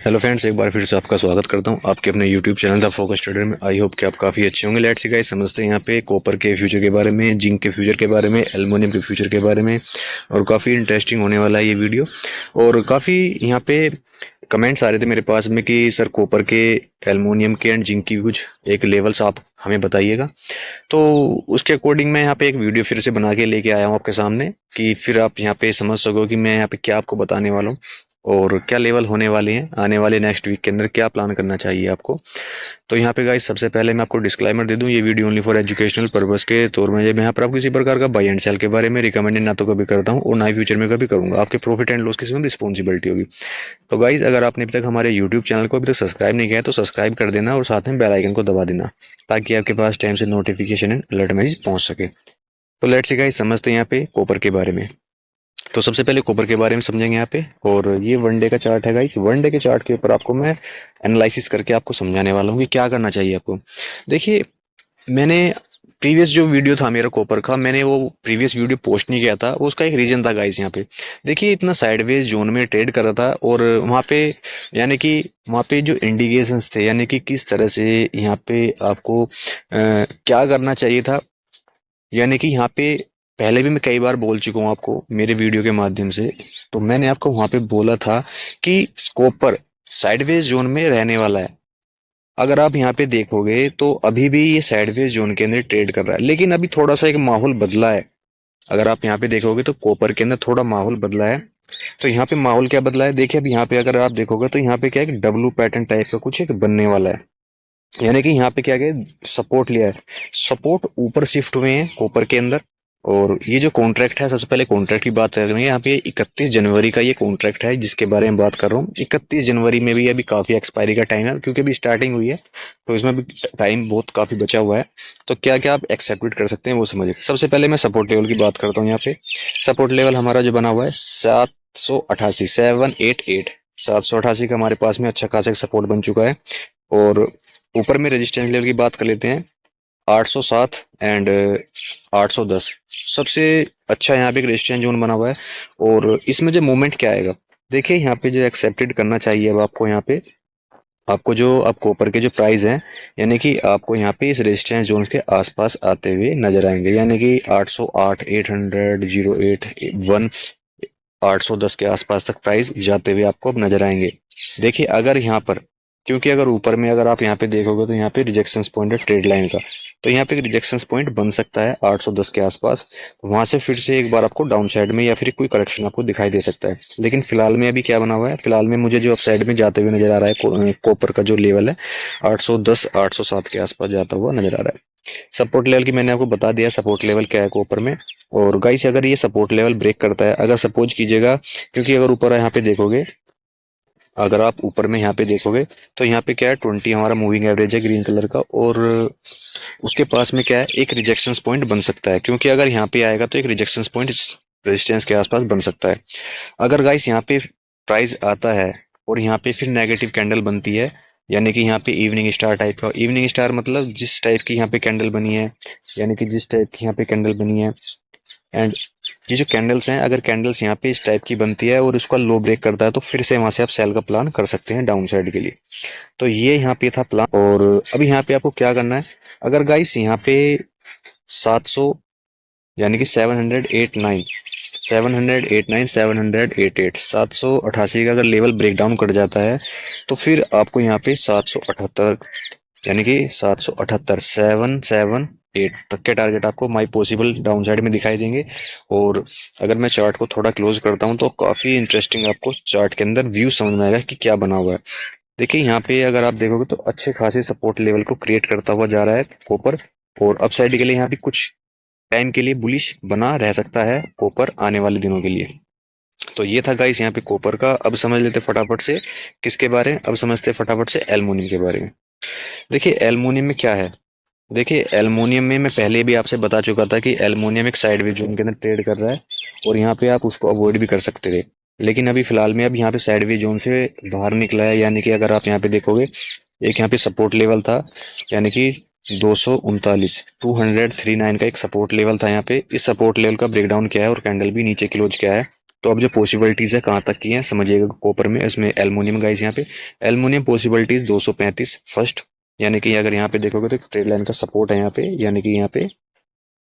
Hello friends, एक बार फिर से आपका स्वागत करता हूं आपके अपने YouTube channel the focus trader में। आई होप कि आप काफ़ी अच्छे होंगे। लेट्स सी गाइस, समझते हैं यहाँ पे कॉपर के फ्यूचर के बारे में, जिंक के फ्यूचर के बारे में, एल्युमिनियम के फ्यूचर के बारे में। और काफ़ी इंटरेस्टिंग होने वाला है ये वीडियो। और काफ़ी यहाँ पे कमेंट्स आ रहे थे मेरे पास में कि सर कॉपर के, एल्युमिनियम के एंड जिंक की कुछ एक लेवल्स आप हमें बताइएगा। तो उसके अकॉर्डिंग मैं यहाँ पे एक वीडियो फिर से बना के लेके आया हूँ आपके सामने, कि फिर आप यहाँ पे समझ सको कि मैं यहाँ पे क्या आपको बताने वाला हूँ और क्या लेवल होने वाले हैं आने वाले नेक्स्ट वीक के अंदर, क्या प्लान करना चाहिए आपको। तो यहाँ पे गाइस, सबसे पहले मैं आपको डिस्क्लेमर दे दूं, ये video only for educational purpose के तौर में। मैं यहाँ पर आपको किसी प्रकार का बाय एंड सेल के बारे में रिकमेंडेड ना तो कभी करता हूँ और ना ही फ्यूचर में कभी करूंगा। आपके प्रॉफिट एंड लॉस की सिर्फ रिस्पॉन्सिबिलिटी होगी। तो गाइस, अगर आपने अभी तक हमारे यूट्यूब चैनल को अभी तक सब्सक्राइब नहीं किया है तो सब्सक्राइब कर देना और साथ में बेल आइकन को दबा देना, ताकि आपके पास टाइम से नोटिफिकेशन एंड अलर्ट मैसेज पहुंच सके। तो लेट्स सी गाइस, समझते हैं यहाँ पे कॉपर के बारे में। तो सबसे पहले कॉपर के बारे में समझेंगे यहाँ पे। और ये वन डे का चार्ट है गाइस। वन डे के चार्ट के ऊपर आपको मैं एनालिसिस करके आपको समझाने वाला हूँ कि क्या करना चाहिए आपको। देखिए, मैंने प्रीवियस जो वीडियो था मेरा कॉपर का, मैंने वो प्रीवियस वीडियो पोस्ट नहीं किया था। वो उसका एक रीजन था गाइस। यहाँ पे देखिए, इतना साइडवेज जोन में ट्रेड कर रहा था और वहाँ पे यानी कि वहाँ पे जो इंडिकेशंस थे, यानी कि किस तरह से यहाँ पे आपको क्या करना चाहिए था। यानी कि यहाँ पे पहले भी मैं कई बार बोल चुका हूँ आपको मेरे वीडियो के माध्यम से। तो मैंने आपको वहां पे बोला था कि कॉपर साइडवेज जोन में रहने वाला है। अगर आप यहाँ पे देखोगे तो अभी भी ये साइडवेज जोन के अंदर ट्रेड कर रहा है, लेकिन अभी थोड़ा सा एक माहौल बदला है। अगर आप यहाँ पे देखोगे तो कॉपर के अंदर थोड़ा माहौल बदला है। तो यहाँ पे माहौल क्या बदला है, देखिए अभी यहाँ पे अगर आप देखोगे तो यहाँ पे क्या है, डब्लू पैटर्न टाइप का कुछ एक बनने वाला है। यानी कि यहाँ पे क्या है, सपोर्ट लिया है, सपोर्ट ऊपर शिफ्ट हुए हैं कॉपर के अंदर। और ये जो कॉन्ट्रैक्ट है, सबसे पहले कॉन्ट्रैक्ट की बात करेंगे। यहाँ पे 31 जनवरी का ये कॉन्ट्रैक्ट है जिसके बारे में बात कर रहा हूँ। 31 जनवरी में भी अभी काफी एक्सपायरी का टाइम है, क्योंकि अभी स्टार्टिंग हुई है तो इसमें भी टाइम बहुत काफी बचा हुआ है। तो क्या क्या आप एक्सेप्ट कर सकते हैं वो समझिए। सबसे पहले मैं सपोर्ट लेवल की बात करता हूँ। यहाँ पे सपोर्ट लेवल हमारा जो बना हुआ है 788, 788, 788 का हमारे पास में अच्छा खासा सपोर्ट बन चुका है। और ऊपर में रेजिस्टेंस लेवल की बात कर लेते हैं, 807 एंड 810 सबसे अच्छा यहाँ पे एक रेजिस्टेंस जोन बना हुआ है। और इसमें जो मूवमेंट क्या आएगा, देखिए यहाँ पे जो एक्सेप्टेड करना चाहिए अब आपको, यहाँ पे आपको जो अब कॉपर के जो प्राइस हैं, यानी कि आपको यहाँ पे इस रेजिस्टेंस जोन के आसपास आते हुए नजर आएंगे। यानी कि 808, 800, 08, 1, 810 के आसपास तक प्राइस जाते हुए आपको अब नजर आएंगे। देखिए अगर यहाँ पर, क्योंकि अगर ऊपर में अगर आप यहाँ पे देखोगे तो यहाँ पे रिजेक्शन पॉइंट है ट्रेड लाइन का। तो यहाँ पे एक रिजेक्शन पॉइंट बन सकता है 810 के आसपास। वहां से फिर से एक बार आपको डाउन साइड में या फिर कोई करेक्शन आपको दिखाई दे सकता है। लेकिन फिलहाल में अभी क्या बना हुआ है, फिलहाल में मुझे जो अप साइड में जाते हुए नजर आ रहा है कॉपर का जो लेवल है 810, 807 के आसपास जाता हुआ नजर आ रहा है। सपोर्ट लेवल की मैंने आपको बता दिया, सपोर्ट लेवल क्या है कॉपर में। और गाइस, अगर ये सपोर्ट लेवल ब्रेक करता है, अगर सपोज कीजिएगा, क्योंकि अगर ऊपर यहाँ पे देखोगे, अगर आप ऊपर में यहाँ पे देखोगे तो यहाँ पे क्या है, 20 हमारा मूविंग एवरेज है ग्रीन कलर का। और उसके पास में क्या है, एक रिजेक्शन पॉइंट बन सकता है, क्योंकि अगर यहाँ पे आएगा तो एक रिजेक्शन पॉइंट रेजिस्टेंस के आसपास बन सकता है। अगर गाइस यहाँ पे प्राइस आता है और यहाँ पे फिर नेगेटिव कैंडल बनती है, यानी कि यहाँ पे इवनिंग स्टार टाइप का, इवनिंग स्टार मतलब जिस टाइप की यहाँ पे कैंडल बनी है, यानी कि जिस टाइप की यहाँ पे कैंडल बनी है। एंड ये जो कैंडल्स हैं, अगर कैंडल्स यहाँ पे इस टाइप की बनती है और उसका लो ब्रेक करता है तो फिर से वहां से आप सेल का प्लान कर सकते हैं डाउन साइड के लिए। तो ये यहाँ पे था प्लान। और अभी यहाँ पे आपको क्या करना है, अगर गाइस यहाँ पे 700, यानी कि 789, 789, 788, 788 का अगर लेवल ब्रेक डाउन कर जाता है तो फिर आपको यहाँ पे 778, यानी कि 778, 778 तक के टारगेट आपको माई पॉसिबल डाउन साइड में दिखाई देंगे। और अगर मैं चार्ट को थोड़ा क्लोज करता हूं तो काफी इंटरेस्टिंग आपको चार्ट के अंदर व्यू समझ में आएगा कि क्या बना हुआ है। देखिए यहाँ पे अगर आप देखोगे तो अच्छे खासे सपोर्ट लेवल को क्रिएट करता हुआ जा रहा है कॉपर। और अपसाइड के लिए यहाँ पे कुछ टाइम के लिए बुलिश बना रह सकता है कॉपर आने वाले दिनों के लिए। तो ये था गाइस यहाँ पे कॉपर का। अब समझ लेते फटाफट से किसके बारे में, अब समझते फटाफट से एल्युमिनियम के बारे में। देखिए एल्युमिनियम में क्या है, देखिए एल्युमिनियम में मैं पहले भी आपसे बता चुका था कि एल्युमिनियम एक साइडवेज जोन के अंदर ट्रेड कर रहा है और यहाँ पे आप उसको अवॉइड भी कर सकते थे। लेकिन अभी फिलहाल में अब यहाँ पे साइडवेज जोन से बाहर निकला है। यानी कि अगर आप यहाँ पे देखोगे, एक यहाँ पे सपोर्ट लेवल था, यानी कि 239, 239 का एक सपोर्ट लेवल था यहाँ पे। इस सपोर्ट लेवल का ब्रेकडाउन किया है और कैंडल भी नीचे क्लोज किया है। तो अब जो पॉसिबिलिटीज़ है कहाँ तक की है समझिएगा कॉपर में, इसमें एल्युमिनियम गाइस, यहाँ पे एल्युमिनियम पॉसिबिलिटीज़ 235 फर्स्ट, यानी कि अगर यहाँ पे देखोगे तो ट्रेड लाइन का सपोर्ट है यहाँ पे, यानी कि यहाँ पे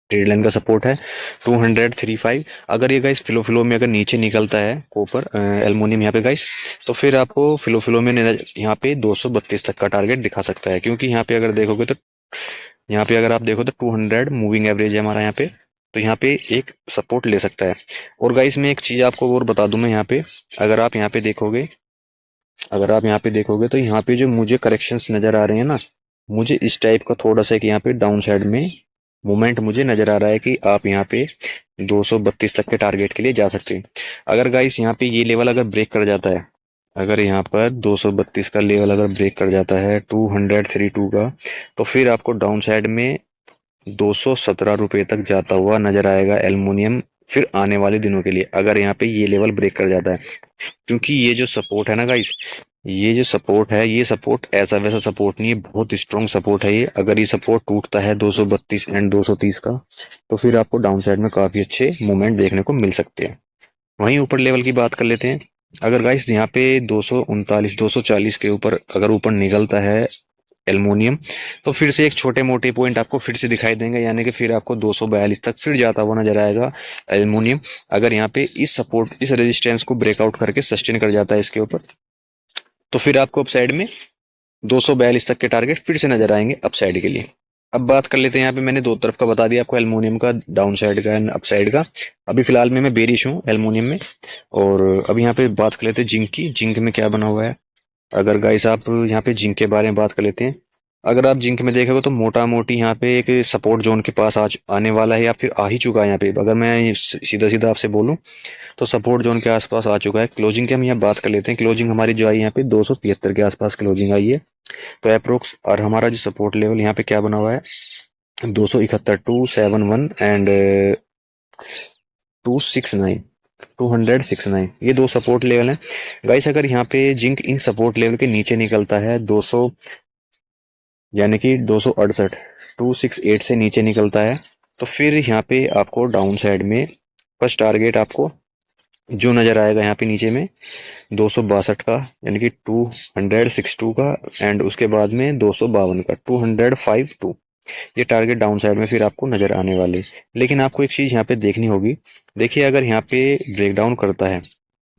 ट्रेड लाइन का सपोर्ट है 235। अगर ये गाइस फ्लो फ्लो में अगर नीचे निकलता है कॉपर एल्युमिनियम यहाँ पे गाइस, तो फिर आपको फ्लो फ्लो में यहाँ पे 232 तक का टारगेट दिखा सकता है, क्योंकि यहाँ पे अगर देखोगे तो यहाँ पे अगर आप देखो तो 200 मूविंग एवरेज है हमारा यहाँ पे, तो यहाँ पे एक सपोर्ट ले सकता है। और गाइस मैं एक चीज़ आपको और बता दूं, मैं यहाँ पे अगर आप यहाँ पे देखोगे, अगर आप यहाँ पे देखोगे तो यहाँ पे जो मुझे करेक्शंस नज़र आ रहे हैं ना, मुझे इस टाइप का थोड़ा सा कि यहाँ पे डाउन साइड में मूवमेंट मुझे नज़र आ रहा है कि आप यहाँ पे 232 तक के टारगेट के लिए जा सकते हैं। अगर गाइस यहाँ पे ये लेवल अगर ब्रेक कर जाता है, अगर यहाँ पर 232 का लेवल अगर ब्रेक कर जाता है 232 का, तो फिर आपको डाउन साइड में 217 रुपये तक जाता हुआ नजर आएगा एल्युमिनियम फिर आने वाले दिनों के लिए, अगर यहाँ पे ये लेवल ब्रेक कर जाता है। क्योंकि ये जो सपोर्ट है ना गाइस, ये जो सपोर्ट है, ये सपोर्ट ऐसा वैसा सपोर्ट नहीं है, बहुत स्ट्रॉन्ग सपोर्ट है ये। अगर ये सपोर्ट टूटता है 232 एंड 230 का, तो फिर आपको डाउन साइड में काफ़ी अच्छे मूवमेंट देखने को मिल सकते हैं। वहीं ऊपर लेवल की बात कर लेते हैं। अगर गाइस यहाँ पे 239 240 के ऊपर अगर ऊपर निकलता है एल्युमिनियम, तो फिर से एक छोटे मोटे पॉइंट आपको फिर से दिखाई देंगे, यानी कि फिर आपको 242 तक फिर जाता हुआ नजर आएगा एल्युमिनियम। अगर यहाँ पे इस सपोर्ट इस रेजिस्टेंस को ब्रेकआउट करके सस्टेन कर जाता है इसके ऊपर, तो फिर आपको अप साइड में 242 तक के टारगेट फिर से नजर आएंगे अप साइड के लिए। अब बात कर लेते हैं, यहाँ पे मैंने दो तरफ का बता दिया आपको, एल्युमिनियम का डाउन साइड का एंड अप साइड का। अभी फिलहाल में मैं बेरिश हूँ एल्युमिनियम में। और अब यहाँ पे बात कर लेते हैं जिंक की, जिंक में क्या बना हुआ है। अगर गाइस आप यहाँ पे जिंक के बारे में बात कर लेते हैं, अगर आप जिंक में देखोगे तो मोटा मोटी यहाँ पे एक सपोर्ट जोन के पास आने वाला है या फिर आ ही चुका है यहाँ पे। अगर मैं सीधा सीधा आपसे बोलूँ तो सपोर्ट जोन के आसपास आ चुका है। क्लोजिंग की हम यहाँ बात कर लेते हैं, क्लोजिंग हमारी जो आई यहाँ पे 273 के आसपास क्लोजिंग आई है, तो अप्रोक्स। और हमारा जो सपोर्ट लेवल यहाँ पे क्या बना हुआ है 271 271 एंड 269 269, ये दो सपोर्ट लेवल हैं गाइस। अगर यहाँ पे जिंक इन सपोर्ट लेवल के नीचे निकलता है 200 यानी कि 268 268 से नीचे निकलता है, तो फिर यहाँ पे आपको डाउन साइड में फर्स्ट टारगेट आपको जो नज़र आएगा यहाँ पे नीचे में 262 का, यानी कि 262 का, एंड उसके बाद में 252 का 252, ये टारगेट डाउन साइड में फिर आपको नज़र आने वाले। लेकिन आपको एक चीज़ यहाँ पे देखनी होगी, देखिए अगर यहाँ पे ब्रेकडाउन करता है,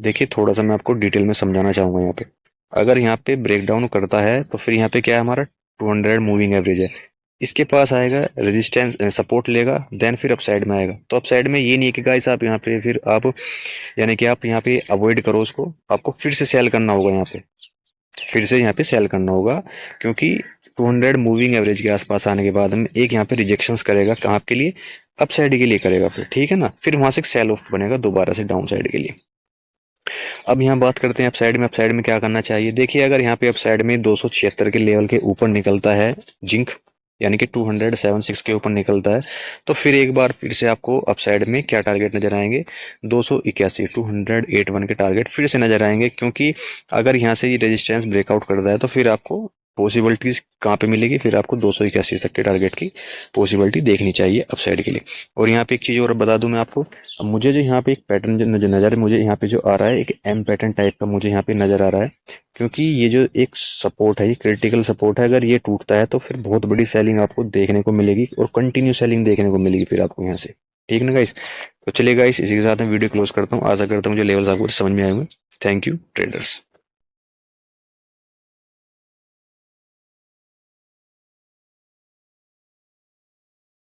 देखिए थोड़ा सा मैं आपको डिटेल में समझाना चाहूँगा यहाँ पे। अगर यहाँ पे ब्रेकडाउन करता है तो फिर यहाँ पे क्या है, हमारा 200 मूविंग एवरेज है, इसके पास आएगा रेजिस्टेंस सपोर्ट लेगा, देन फिर अप साइड में आएगा। तो अप साइड में ये नहीं है कि गाइस आप यहाँ पे फिर आप यानी कि आप यहाँ पे अवॉइड करो उसको, आपको फिर से सेल करना होगा यहाँ पे, फिर से यहाँ पे सेल करना होगा। क्योंकि 200 मूविंग एवरेज के आसपास आने के बाद में एक यहाँ पे रिजेक्शंस करेगा, कहाँ के लिए, अप साइड के लिए करेगा फिर, ठीक है ना। फिर वहां से सेल ऑफ बनेगा दोबारा से डाउन साइड के लिए। अब यहाँ बात करते हैं अप साइड में, अप साइड में क्या करना चाहिए। देखिए अगर यहाँ पे अप साइड में 276 के लेवल के ऊपर निकलता है जिंक, यानी कि 276 के ऊपर निकलता है, तो फिर एक बार फिर से आपको अप साइड में क्या टारगेट नजर आएंगे 281 281 के टारगेट फिर से नजर आएंगे। क्योंकि अगर यहाँ से ये रेजिस्टेंस ब्रेकआउट करता है तो फिर आपको पॉसिबिलिटीज कहाँ पे मिलेगी, फिर आपको 281 तक के टारगेट की पॉसिबिलिटी देखनी चाहिए अप साइड के लिए। और यहाँ पे एक चीज़ और बता दूं मैं आपको, मुझे जो यहाँ पे एक पैटर्न जो नज़र मुझे यहाँ पे जो आ रहा है, एक एम पैटर्न टाइप का मुझे यहाँ पे नज़र आ रहा है। क्योंकि ये जो एक सपोर्ट है, ये क्रिटिकल सपोर्ट है, अगर ये टूटता है तो फिर बहुत बड़ी सेलिंग आपको देखने को मिलेगी और कंटिन्यू सेलिंग देखने को मिलेगी फिर आपको यहाँ से, ठीक ना गाइस। तो चलिए गाइस, इसी के साथ मैं वीडियो क्लोज करता हूँ। आशा करता हूँ जो लेवल्स आपको समझ में आए होंगे। Thank you traders.